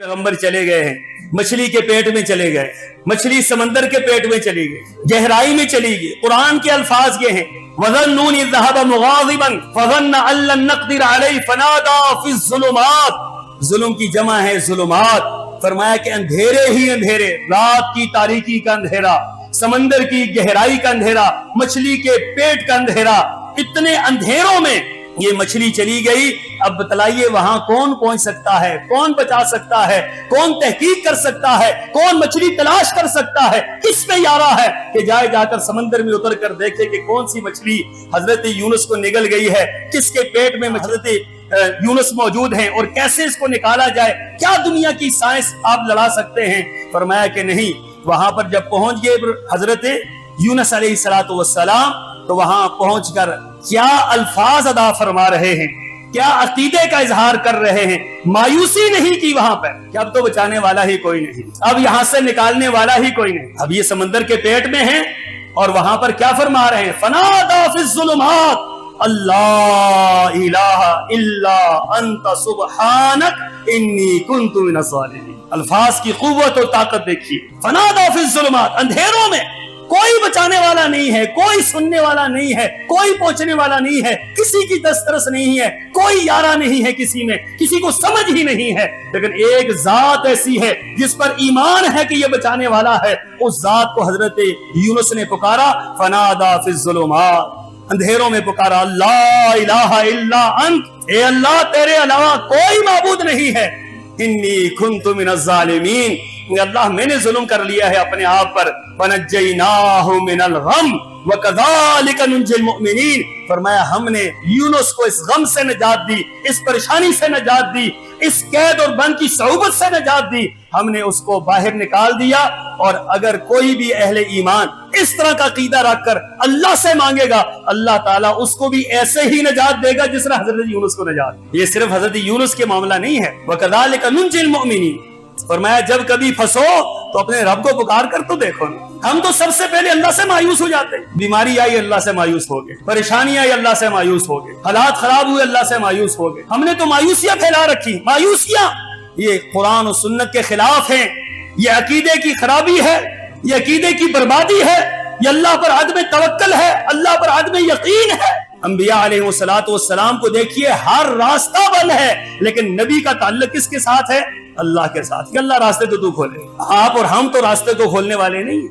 पैगंबर चले गए हैं, मछली के पेट में चले गए, मछली समंदर के पेट में चली गई, गहराई में चली गई। कुरान के अल्फाज ये हैं, वज़न्नून इज़ ज़हब मुग़ाज़िबन फ़ज़न्न अन लन नक़दिर अलैहि फ़नादा फ़िज़्ज़ुलुमात। जुल्म की जमा है ज़ुलुमात। फरमाया कि अंधेरे ही अंधेरे, रात की तारीकी का अंधेरा, समंदर की गहराई का अंधेरा, मछली के पेट का अंधेरा, इतने अंधेरों में ये मछली चली गई। अब बतलाइए वहां कौन पहुंच सकता है, कौन बचा सकता है, कौन तहकीक कर सकता है, कौन मछली तलाश कर सकता है, किस पे यारा है कि जाए जाकर समंदर में उतर कर देखे कि कौन सी मछली हजरत यूनुस को निगल गई है, किसके पेट में हजरत यूनुस मौजूद हैं और कैसे इसको निकाला जाए। क्या दुनिया की साइंस आप लड़ा सकते हैं? फरमाया कि नहीं। वहां पर जब पहुंच गए हजरत यूनुस अलैहिस्सलातु वस्सलाम, तो वहां पहुंचकर क्या अल्फाज अदा फरमा रहे हैं, क्या अकीदे का इजहार कर रहे हैं। मायूसी नहीं की वहां पर कि अब तो बचाने वाला ही कोई नहीं, अब यहां से निकालने वाला ही कोई नहीं। अब ये समंदर के पेट में है और वहां पर क्या फरमा रहे हैं, फनादा फिज़्ज़ुलुमात अल्ला इलाहा इल्ला अंत सुब्हानक इन्नी कुन्तु मिनज़ ज़ालिमीन। अल्फाज की कुव्वत और ताकत देखिए। फनादा फिज़्ज़ुलुमात, अंधेरों में कोई बचाने वाला नहीं है, कोई सुनने वाला नहीं है, कोई पहुंचने वाला नहीं है, किसी की दस्तरस नहीं है, कोई यारा नहीं है किसी में, किसी को समझ ही नहीं है। लेकिन एक जात ऐसी है जिस पर ईमान है कि ये बचाने वाला है। उस जात को हजरत यूनुस ने पुकारा, फनादा फिज़्ज़ुलुमात, अंधेरों में पुकारा, अल्लाह इलाहा इल्ला अंत, ए अल्लाह तेरे अलावा कोई माबूद नहीं है, इन्नी कुन्तु मिनज़ ज़ालिमीन, अल्लाह मैंने जुल्म कर लिया है अपने आप पर। वनज्जयनाहु मिनल गम वकज़ालिक नुंजिल मुमिनीन। फरमाया हमने यूनुस को इस गम से निजात दी, इस परेशानी से निजात दी, इस कैद और बंद की सऊबत से निजात दी, हमने उसको बाहर निकाल दिया। और अगर कोई भी अहले ईमान इस तरह का अकीदा रखकर अल्लाह से मांगेगा, अल्लाह ताला उसको भी ऐसे ही निजात देगा जिस तरह हजरत यूनुस को निजात। ये सिर्फ हजरत यूनुस के मामला नहीं है। वकज़ालिक नुंजिल मुमिनीन। फरमाया जब कभी फंसो तो अपने रब को पुकार कर तो देखो ना। हम तो सबसे पहले अल्लाह से मायूस हो जाते हैं। बीमारी आई अल्लाह से मायूस हो गए, परेशानी आई अल्लाह से मायूस हो गए, हालात खराब हुए अल्लाह से मायूस हो गए। हमने तो मायूसियां फैला रखी। मायूसियां ये कुरान और सुन्नत के खिलाफ हैं, ये अकीदे की खराबी है, ये अकीदे की बर्बादी है, ये अल्लाह पर अदम तवक्कल है, अल्लाह पर अदम यकीन है। अंबिया अलैहिस्सलातु वस्सलाम को देखिए, हर रास्ता बंद है, लेकिन नबी का ताल्लुक किसके साथ है? अल्लाह के साथ। कि अल्लाह रास्ते तो तू खोले। आप और हम तो रास्ते को खोलने वाले नहीं।